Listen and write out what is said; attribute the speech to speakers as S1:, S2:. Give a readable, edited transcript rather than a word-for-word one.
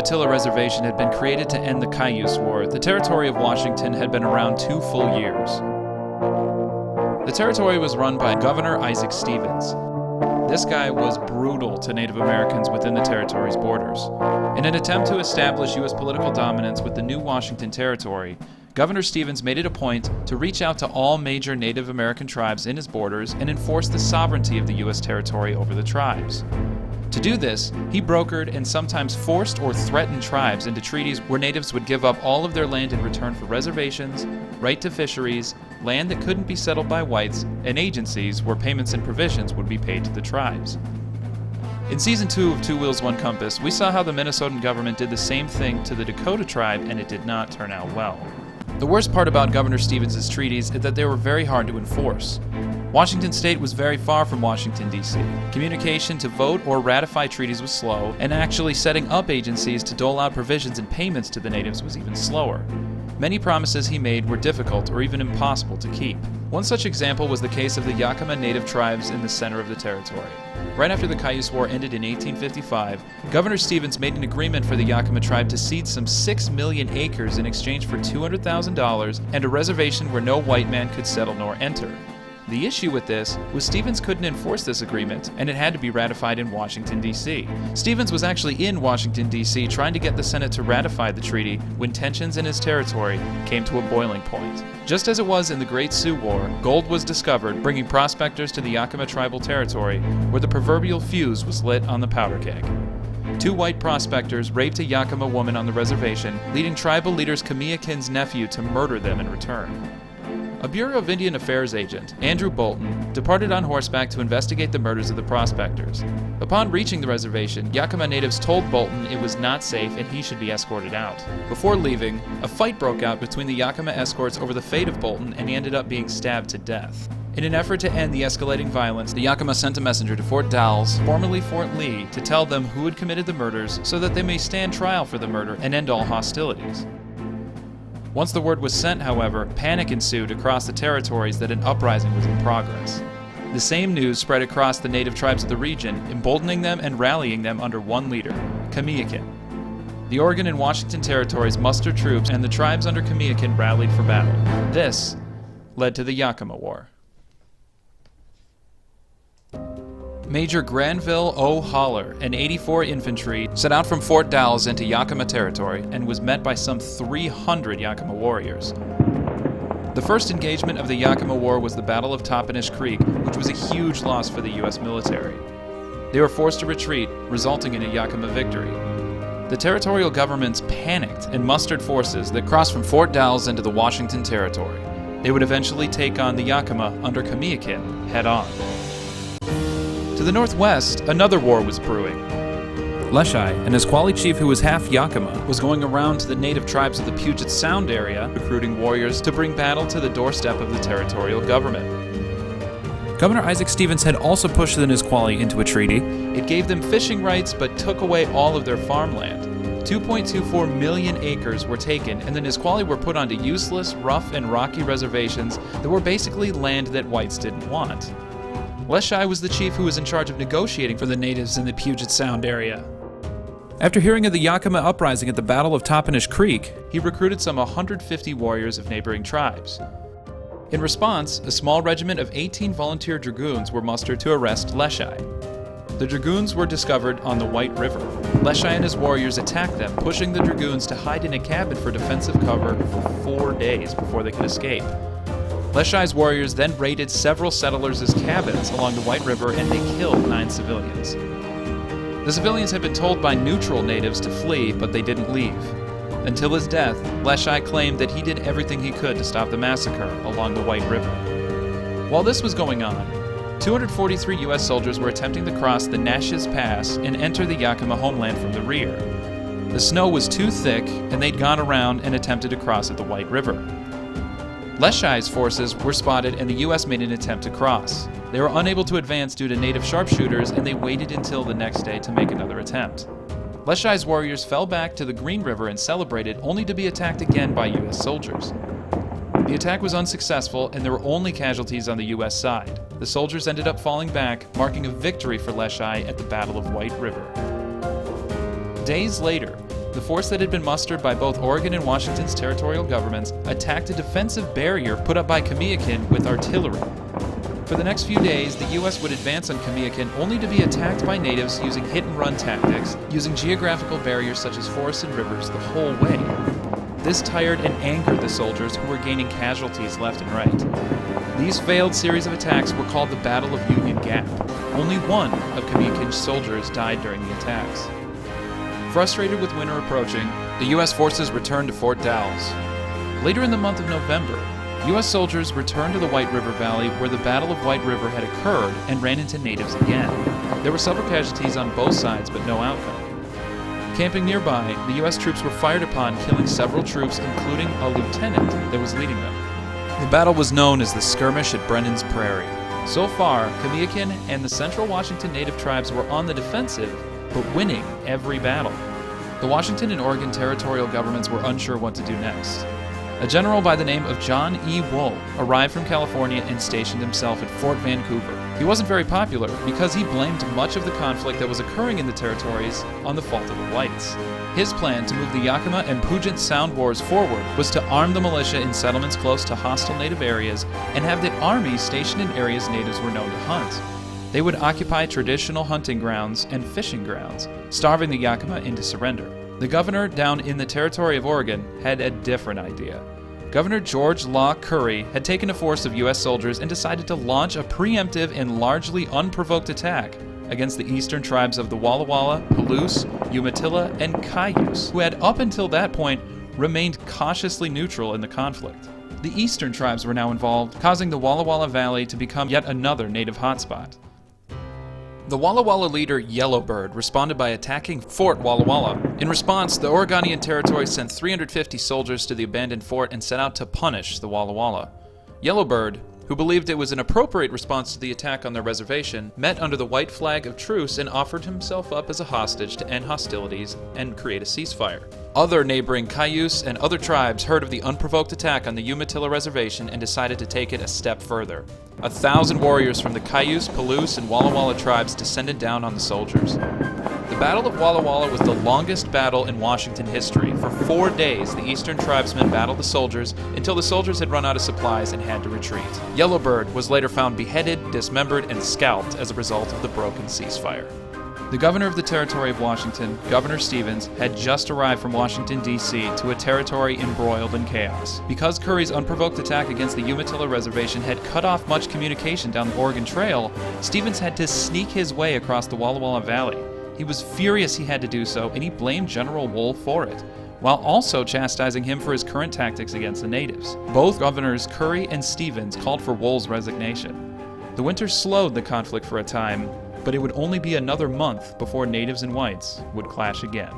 S1: Umatilla Reservation had been created to end the Cayuse War, the territory of Washington had been around 2 full years. The territory was run by Governor Isaac Stevens. This guy was brutal to Native Americans within the territory's borders. In an attempt to establish U.S. political dominance with the new Washington Territory, Governor Stevens made it a point to reach out to all major Native American tribes in his borders and enforce the sovereignty of the U.S. territory over the tribes. To do this, he brokered and sometimes forced or threatened tribes into treaties where natives would give up all of their land in return for reservations, right to fisheries, land that couldn't be settled by whites, and agencies where payments and provisions would be paid to the tribes. In Season 2 of Two Wheels, One Compass, we saw how the Minnesotan government did the same thing to the Dakota tribe, and it did not turn out well. The worst part about Governor Stevens' treaties is that they were very hard to enforce. Washington State was very far from Washington, D.C. Communication to vote or ratify treaties was slow, and actually setting up agencies to dole out provisions and payments to the natives was even slower. Many promises he made were difficult or even impossible to keep. One such example was the case of the Yakima Native tribes in the center of the territory. Right after the Cayuse War ended in 1855, Governor Stevens made an agreement for the Yakima tribe to cede some 6 million acres in exchange for $200,000 and a reservation where no white man could settle nor enter. The issue with this was Stevens couldn't enforce this agreement, and it had to be ratified in Washington, D.C. Stevens was actually in Washington, D.C. trying to get the Senate to ratify the treaty when tensions in his territory came to a boiling point. Just as it was in the Great Sioux War, gold was discovered, bringing prospectors to the Yakima tribal territory, where the proverbial fuse was lit on the powder keg. 2 white prospectors raped a Yakima woman on the reservation, leading tribal leaders Kamiakin's nephew to murder them in return. A Bureau of Indian Affairs agent, Andrew Bolton, departed on horseback to investigate the murders of the prospectors. Upon reaching the reservation, Yakima natives told Bolton it was not safe and he should be escorted out. Before leaving, a fight broke out between the Yakima escorts over the fate of Bolton, and he ended up being stabbed to death. In an effort to end the escalating violence, the Yakima sent a messenger to Fort Dalles, formerly Fort Lee, to tell them who had committed the murders so that they may stand trial for the murder and end all hostilities. Once the word was sent, however, panic ensued across the territories that an uprising was in progress. The same news spread across the native tribes of the region, emboldening them and rallying them under one leader, Kamiakin. The Oregon and Washington territories mustered troops, and the tribes under Kamiakin rallied for battle. This led to the Yakima War. Major Granville O. Haller and 84 infantry set out from Fort Dalles into Yakima territory and was met by some 300 Yakima warriors. The first engagement of the Yakima War was the Battle of Toppenish Creek, which was a huge loss for the U.S. military. They were forced to retreat, resulting in a Yakima victory. The territorial governments panicked and mustered forces that crossed from Fort Dalles into the Washington Territory. They would eventually take on the Yakima under Kamiakin head-on. To the northwest, another war was brewing. Leschi, an Nisqually chief who was half Yakima, was going around to the native tribes of the Puget Sound area, recruiting warriors to bring battle to the doorstep of the territorial government. Governor Isaac Stevens had also pushed the Nisqually into a treaty. It gave them fishing rights but took away all of their farmland. 2.24 million acres were taken, and the Nisqually were put onto useless, rough, and rocky reservations that were basically land that whites didn't want. Leschi was the chief who was in charge of negotiating for the natives in the Puget Sound area. After hearing of the Yakima uprising at the Battle of Toppenish Creek, he recruited some 150 warriors of neighboring tribes. In response, a small regiment of 18 volunteer dragoons were mustered to arrest Leschi. The dragoons were discovered on the White River. Leschi and his warriors attacked them, pushing the dragoons to hide in a cabin for defensive cover for 4 days before they could escape. Leschi's warriors then raided several settlers' cabins along the White River, and they killed 9 civilians. The civilians had been told by neutral natives to flee, but they didn't leave. Until his death, Leschi claimed that he did everything he could to stop the massacre along the White River. While this was going on, 243 U.S. soldiers were attempting to cross the Natchez Pass and enter the Yakima homeland from the rear. The snow was too thick, and they'd gone around and attempted to cross at the White River. Leschi's forces were spotted, and the U.S. made an attempt to cross. They were unable to advance due to native sharpshooters, and they waited until the next day to make another attempt. Leschi's warriors fell back to the Green River and celebrated, only to be attacked again by U.S. soldiers. The attack was unsuccessful, and there were only casualties on the U.S. side. The soldiers ended up falling back, marking a victory for Leschi at the Battle of White River. Days later, the force that had been mustered by both Oregon and Washington's territorial governments attacked a defensive barrier put up by Kamiakin with artillery. For the next few days, the U.S. would advance on Kamiakin only to be attacked by natives using hit-and-run tactics, using geographical barriers such as forests and rivers the whole way. This tired and angered the soldiers who were gaining casualties left and right. These failed series of attacks were called the Battle of Union Gap. Only one of Kamiakin's soldiers died during the attacks. Frustrated with winter approaching, the U.S. forces returned to Fort Dalles. Later in the month of November, U.S. soldiers returned to the White River Valley where the Battle of White River had occurred and ran into natives again. There were several casualties on both sides, but no outcome. Camping nearby, the U.S. troops were fired upon, killing several troops, including a lieutenant that was leading them. The battle was known as the Skirmish at Brennan's Prairie. So far, Kamiakin and the Central Washington Native tribes were on the defensive, but winning every battle. The Washington and Oregon territorial governments were unsure what to do next. A general by the name of John E. Wool arrived from California and stationed himself at Fort Vancouver. He wasn't very popular because he blamed much of the conflict that was occurring in the territories on the fault of the whites. His plan to move the Yakima and Puget Sound Wars forward was to arm the militia in settlements close to hostile native areas and have the army stationed in areas natives were known to hunt. They would occupy traditional hunting grounds and fishing grounds, starving the Yakima into surrender. The governor down in the Territory of Oregon had a different idea. Governor George Law Curry had taken a force of U.S. soldiers and decided to launch a preemptive and largely unprovoked attack against the eastern tribes of the Walla Walla, Palouse, Umatilla, and Cayuse, who had up until that point remained cautiously neutral in the conflict. The eastern tribes were now involved, causing the Walla Walla Valley to become yet another native hotspot. The Walla Walla leader Yellowbird responded by attacking Fort Walla Walla. In response, the Oregonian Territory sent 350 soldiers to the abandoned fort and set out to punish the Walla Walla. Yellowbird, who believed it was an appropriate response to the attack on their reservation, met under the white flag of truce and offered himself up as a hostage to end hostilities and create a ceasefire. Other neighboring Cayuse and other tribes heard of the unprovoked attack on the Umatilla Reservation and decided to take it a step further. 1,000 warriors from the Cayuse, Palouse, and Walla Walla tribes descended down on the soldiers. The Battle of Walla Walla was the longest battle in Washington history. For 4 days, the eastern tribesmen battled the soldiers until the soldiers had run out of supplies and had to retreat. Yellowbird was later found beheaded, dismembered, and scalped as a result of the broken ceasefire. The governor of the Territory of Washington, Governor Stevens, had just arrived from Washington, D.C. to a territory embroiled in chaos. Because Curry's unprovoked attack against the Umatilla Reservation had cut off much communication down the Oregon Trail, Stevens had to sneak his way across the Walla Walla Valley. He was furious he had to do so, and he blamed General Wool for it, while also chastising him for his current tactics against the natives. Both governors Curry and Stevens called for Wool's resignation. The winter slowed the conflict for a time, but it would only be another month before natives and whites would clash again.